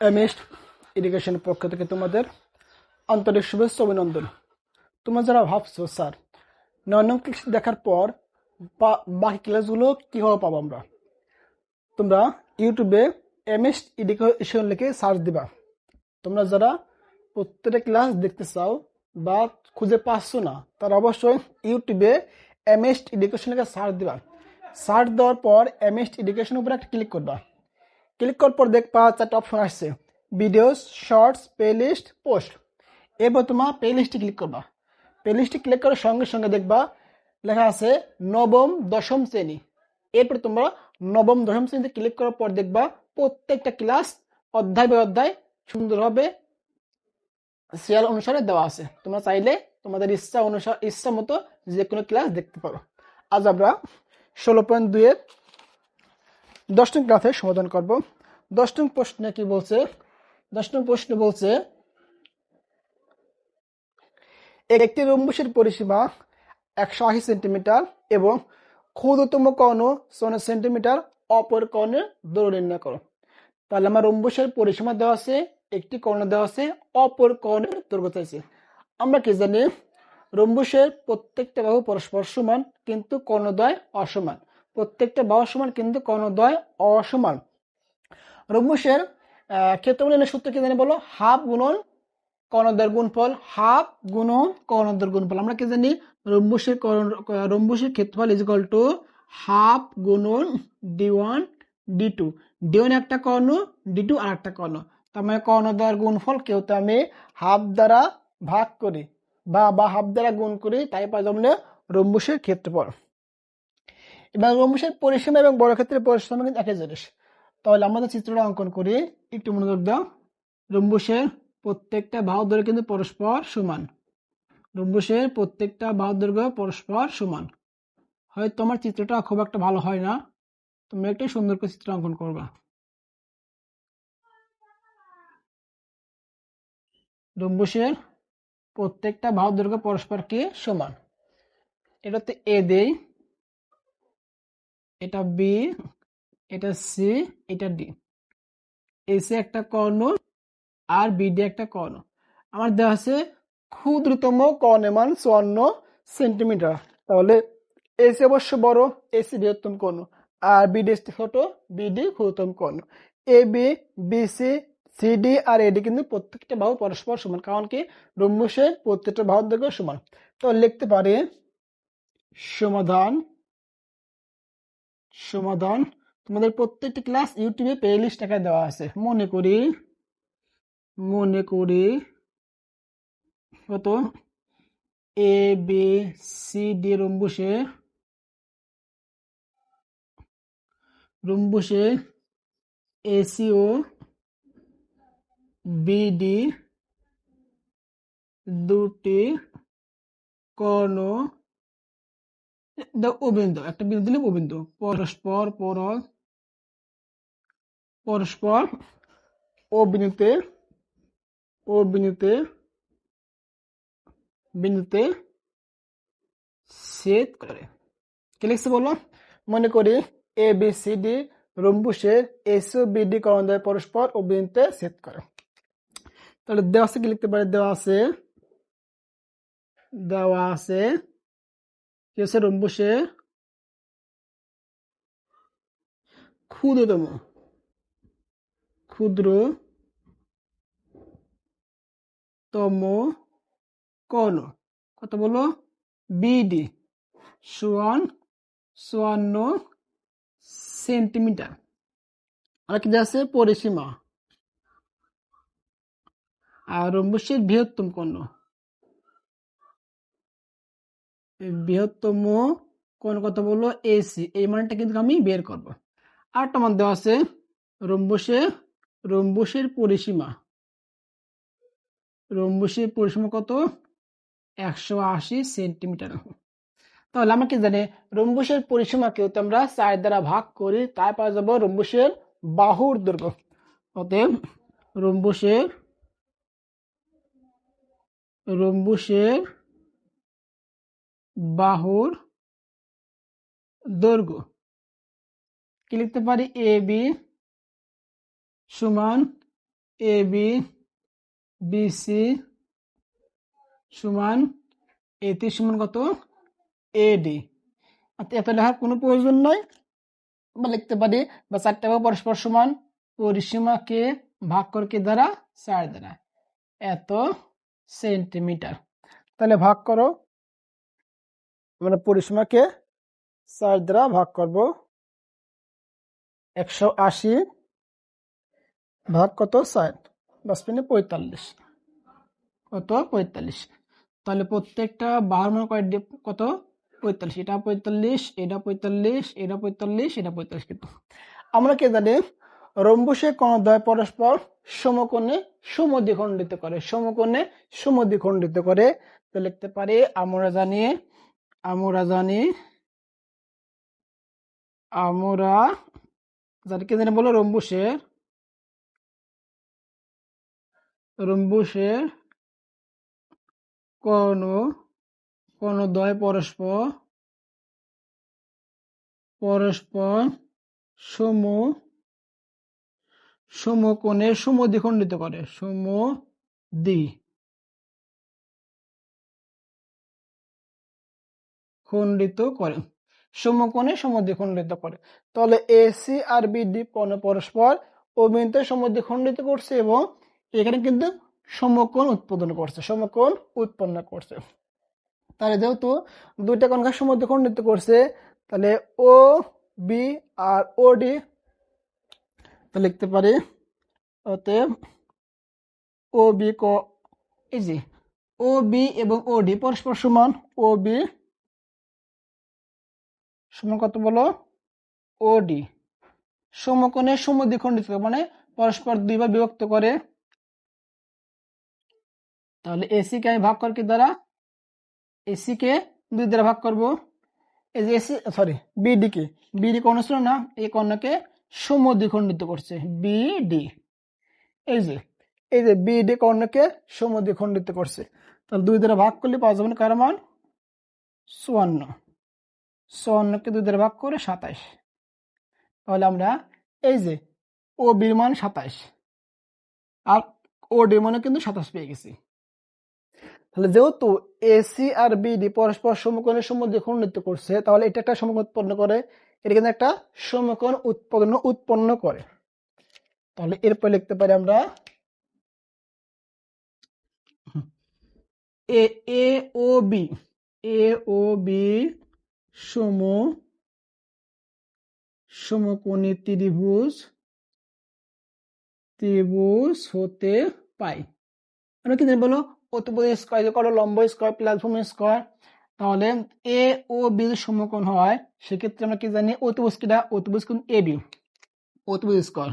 MS এডুকেশনের পক্ষ থেকে তোমাদের আন্তরিক শুভেচ্ছা অভিনন্দন। তোমরা যারা ভাবছো স্যার 9 নং ক্লাস দেখার পর বাকি ক্লাসগুলো কীভাবে পাবো আমরা, তোমরা ইউটিউবে এমএস এডুকেশন লিখে সার্চ দিবা। তোমরা যারা প্রত্যেকটা ক্লাস দেখতে চাও বা খুঁজে পাচ্ছ না তারা অবশ্যই ইউটিউবে এমএস এডুকেশন লিখে সার্চ দিবা। সার্চ দেওয়ার পর এমএস এডুকেশনের উপরে একটা ক্লিক করবা। ক্লিক করার পর দেখবা 4টা অপশন আসছে, ভিডিওস, শর্টস, প্লেলিস্ট, পোস্ট। এবার তোমার প্লেলিস্টে ক্লিক করবা। প্লেলিস্টে ক্লিক করার সঙ্গে সঙ্গে দেখবা লেখা আছে নবম দশম শ্রেণী। এরপর তোমরা নবম দশম শ্রেণীতে ক্লিক করার পর দেখবা প্রত্যেকটা ক্লাস অধ্যায় বাই অধ্যায় সুন্দরভাবে সিরিয়াল অনুসারে দেওয়া আছে। তোমরা চাইলে তোমাদের ইচ্ছা মতো যে কোনো ক্লাস দেখতে পারো। আজ আমরা 16.2 এর 10 নং ক্লাসের সমাধান করব। 10 নং প্রশ্নে কি বলছে? 10 নং প্রশ্ন বলছে একটি রম্বুসের পরিসীমা 180 সেন্টিমিটার এবং ক্ষুদ্রতম কর্ণ 54 সেন্টিমিটার, অপর কর্ণের দৈর্ঘ্য নির্ণয় করো। তাহলে আমার রম্বুসের পরিসীমা দেওয়া আছে, একটি কর্ণ দেওয়া আছে, অপর কর্ণের দৈর্ঘ্য চাইছে। আমরা কি জানি রম্বুসের প্রত্যেকটা বাহু পরস্পর সমান কিন্তু কর্ণদ্বয় অসমান। প্রত্যেকটা বাহু সমান কিন্তু কর্ণদ্বয় অসমান। রম্বুসের ক্ষেত্রফলের সূত্র কি জানি বলো? হাফ গুণন কর্ণদ্বয়ের গুণফল, হাফ গুণন কর্ণদ্বয়ের গুণফল। আমরা কি জানি রম্বুসের ক্ষেত্রফল ইজ ইকুয়াল টু হাফ গুণন d1 d2। d1 একটা কর্ণ, d2 আর একটা কর্ণ। তার মানে কর্ণদ্বয়ের গুণফল কেউ তো আমি হাফ দ্বারা ভাগ করি বা হাফ দ্বারা গুণ করি, তাই পাই আমরা রম্বুসের ক্ষেত্রফল। এবার রম্বুসের পরিসীমা এবং বর্গক্ষেত্রের পরিসীমা কিন্তু একই জিনিস। তাহলে আমাদের চিত্রটা অঙ্কন করি, একটু মনোযোগ দাও। রম্বুসের প্রত্যেকটা বাহুর দৈর্ঘ্য কিন্তু পরস্পর সমান। রম্বুসের প্রত্যেকটা বাহুর দৈর্ঘ্য পরস্পর সমান। হয়তো আমার চিত্রটা খুব একটা ভালো হয় না, তোমরা একটু সুন্দর করে চিত্র অঙ্কন করবা। রম্বুসের প্রত্যেকটা বাহুর দৈর্ঘ্য পরস্পর কি সমান। এটাতে এ দেই, এটা বি, এটা সি, এটা ডি। এসি একটা কর্ণ আর বিডি একটা কর্ণ। আমার দেওয়া আছে ক্ষুদ্রতম কর্ণের মান 54 সেন্টিমিটার। তাহলে এসি অবশ্য বড়, এসি বৃহত্তম কর্ণ, আর বিডি ছোট, বিডি ক্ষুদ্রতম কর্ণ। এ বি, বিসি, সিডি আর এডি কিন্তু প্রত্যেকটা বাহু পরস্পর সমান, কারণ কি রম্বুসের প্রত্যেকটা বাহুর দৈর্ঘ্য সমান। তো লিখতে পারি সমাধান। সমাধান তোমাদের প্রত্যেকটি ক্লাস ইউটিউবে প্লেলিস্ট টাকা দেওয়া আছে। মনে করি কত এ বি সি ডি রম্বুসে এসিও বিডি দুটি কর্ণ অবিন্দু, একটা বিন্দু দিলে অবিন্দু পরস্পর বিন্দুতে ছেদ করে। কি লিখছে বলো? মনে করি এ বি সি ডি রম্বুসের এসিও বিডি কর্ণদ্বয় পরস্পর ও বিন্দুতে ছেদ করে। তাহলে দেওয়া আছে, কি লিখতে পারি? দেওয়া আছে কি আছে? রম্বুসের ক্ষুদ্রতম কর্ণ কত বলো? BD 54 centimetre. আর কি আছে? পরিসীমা। আর রম্বুসের বৃহত্তম কর্ণ, বৃহত্তম কর্ণ কত বললো? এসি। এই মানটা কিন্তু আমি বের করব। আরেকটা মান দেওয়া আছে রম্বুসের পরিসীমা। রম্বুসের পরিসীমা কত? 180 সেন্টিমিটার। তাহলে আমরা কি জানি রম্বুসের পরিসীমাকে আমরা 4 দ্বারা ভাগ করি, তাই পাওয়া যাবো রম্বুসের বাহুর দৈর্ঘ্য। অতএব রম্বুসের বাহুর দৈর্ঘ্য কি লিখতে পারি? এ বি সমান এ বি বিসি সমান এ সমান কত এডি। এত লেখার কোনো প্রয়োজন নাই, আমরা লিখতে পারি বা চারটা ভাগ পরস্পর সমান পরিসীমাকে ভাগ করে কি দ্বারা 4 দ্বারা এত সেন্টিমিটার। তাহলে ভাগ করো, আমরা পরিসীমাকে 4 দ্বারা ভাগ করব। 180 ভাগ কত 4, 45 কত 45। তাহলে প্রত্যেকটা বার মনে করে কত 45, এটা 45, এটা 45, এটা 45, এটা 45। কিন্তু আমরা কি জানি রম্বুসের কোণদ্বয় পরস্পর সমকোণে সমদ্বিখণ্ডিত করে, সমকোণে সমদ্বিখণ্ডিত করে। তো লিখতে পারি আমরা জানি কি জানি বলো রম্বুসের কোণদ্বয় পরস্পর সমকোণে সমদ্বিখণ্ডিত করে, সমকোণে সমদ্বিখণ্ডিত করে। তাহলে এসি আর বিডি কোণ পরস্পর অভিমুখে সমদ্বিখণ্ডিত করছে এবং এখানে কিন্তু সমকোণ উৎপন্ন করছে। তাহলে যেহেতু দুইটা কোণকে সমদ্বিখণ্ডিত করছে, তাহলে ও বি আর ও ডি লিখতে পারি অতএব ও বি ও বি এবং ও ডি পরস্পর সমান। ও বি সমান কত বলো ও ডি, সমকোণে সমদ্বিখণ্ডিত মানে পরস্পর দুইবার বিভক্ত করে। তাহলে এসি কে আমি ভাগ করি কি দ্বারা, এসি কে 2 দ্বারা ভাগ করব। এই যে বিডি কোণ ছিল না, এই কোণকে সমদ্বিখণ্ডিত করছে বিডি। এই যে বিডি কোণকে সমদ্বিখণ্ডিত করছে, তাহলে 2 দ্বারা ভাগ করলে পাওয়া যাবে কার মান 54, 54 কে 2 দ্বারা ভাগ করে 27। তাহলে আমরা এই যে ও বির মান 27 আর ও ডি মানে কিন্তু 27 পেয়ে গেছি। তাহলে যেহেতু এসি আর বিডি পরস্পর সমকোণে সমদ্বিখণ্ডিত করছে, তাহলে এটা একটা সমকোণ উৎপন্ন করে, এটা কিন্তু একটা সমকোণ উৎপন্ন করে। তাহলে এরপর লিখতে পারি আমরা এ ও বি সমকোণী ত্রিভুজ হতে পাই। আমরা কি জানি বলো অতিভুজ স্কয়ার করো লম্ব স্কয়ার প্লাস ভূমি স্কয়ার। তাহলে এ ও বি সমকোণ হয়, সেক্ষেত্রে আমরা কি জানি অতিভুজ কোণ এবি, অতিভুজ স্কয়ার।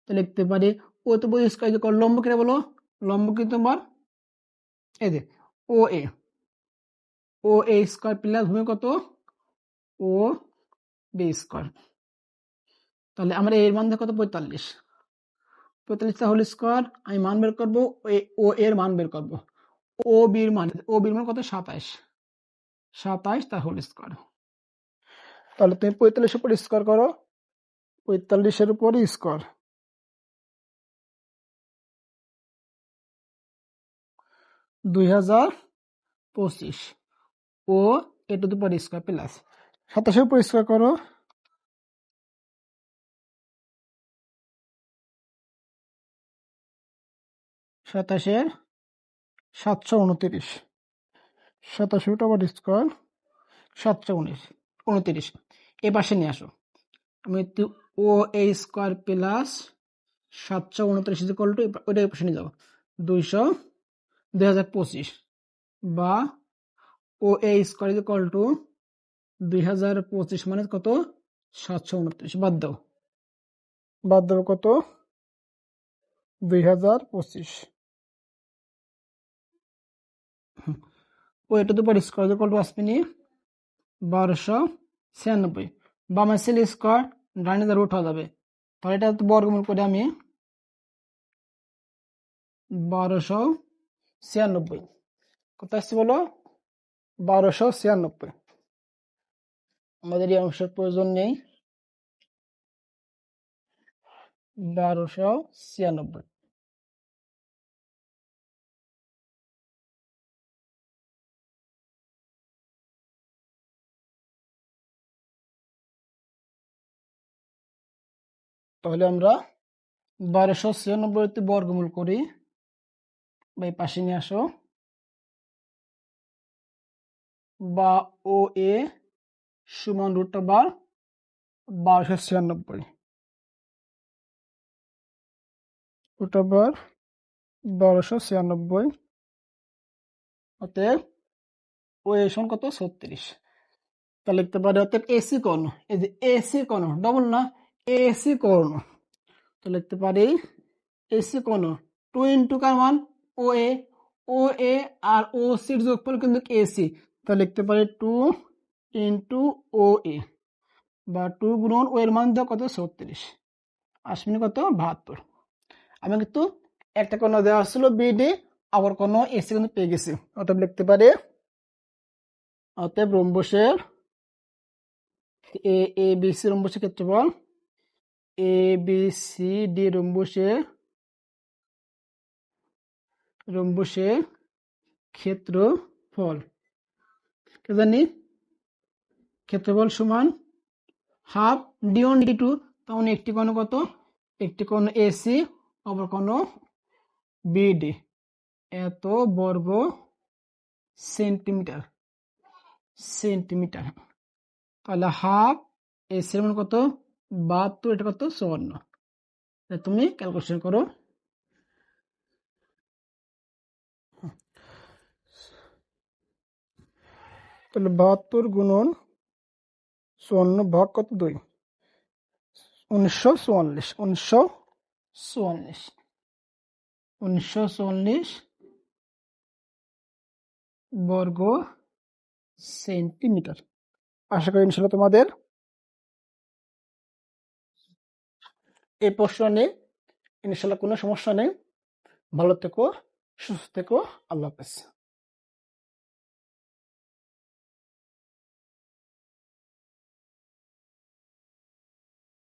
তো লিখতে পারি অতিভুজ স্কয়ার করো লম্ব কিটা বলো, লম্ব কিন্তু তোমার এই যে ও এ স্কয়ার প্লাস ভূমি কত ও বি স্কয়ার। তাহলে আমরা এর মান দেখো কত 45, 45 হোল স্কয়ার আমি মান বের করবো, ও এর মান বের করবো। ও বির মান কত 27 তার হোল স্কয়ার। তাহলে তুমি 45 উপর স্কয়ার করো, 45 উপর স্কয়ার 2025 ও a to the power square plus 27 উপর স্কয়ার করো 27 729, 27 আবার স্কয়ার 729 এ পাশে নিয়ে আসো। আমি ও এ স্কয়ার প্লাস 729 ইকুয়াল টু ওইটা এই পাশে নিয়ে যাবো 2025 বা ও এ স্কয়ার ইকুয়াল টু 2025 মানে কত 729 বাদ দাও কত 2025 ও এটা তো পারি স্কয়ার ইকুয়াল টু আসবে নি 1296 বামে সেল স্কয়ার ডানে যা রুট হয়ে যাবে। তাহলে এটা তো বর্গমূল করে আমি 1296 কত আসছে বলো 1296। আমাদের এই অংশের প্রয়োজন নেই, 1296। তাহলে আমরা 1296 বর্গমূল করি, বা এই পাশে নিয়ে আসো, বা ও এ সমান √12 1296 অতএব ও এ সমান কত 36। তা লিখতে পারি অতএব এসি কর্ণ, এই যে এসি কর্ণ ডবল না, এসি কর্ণ, তো লিখতে পারি এসি কর্ণ 2 ইন্টু কার মান ও এ, ও এ আর ও সির যোগফল কিন্তু এসি, তো লিখতে পারি 2 ইন্টু ও এ, বা 2 গুণন ও এর মান দাও কত 36, আসবে কত 72। আমি কিন্তু একটা কর্ণ দেওয়া ছিল বিডি, আবার কর্ণ এসি কিন্তু পেয়ে গেছি, অতএব লিখতে পারি অতএব রম্বসের এ বি সি রম্বসের ক্ষেত্রফল, এ বি সি ডি রম্বসের ক্ষেত্রফল, কে জানি ক্ষেত্রফল সমান হাফ d1 d2, তখন একটি কোণ কত, একটি কোণ এসি অপর কোণ বিডি, এত বর্গ সেন্টিমিটার, তাহলে হাফ এসি এর মান কত 72, এটা কত 54, তুমি ক্যালকুলেশন করো। তাহলে 72 গুণন 54 ভাগ কত 2, 1944 বর্গ সেন্টিমিটার। আশা করি ইনশাল্লাহ তোমাদের এই প্রশ্ন নিয়ে ইনশাল্লাহ কোনো সমস্যা নেই। ভালো থেকো, সুস্থ থেকো, আল্লাহ হাফেজ।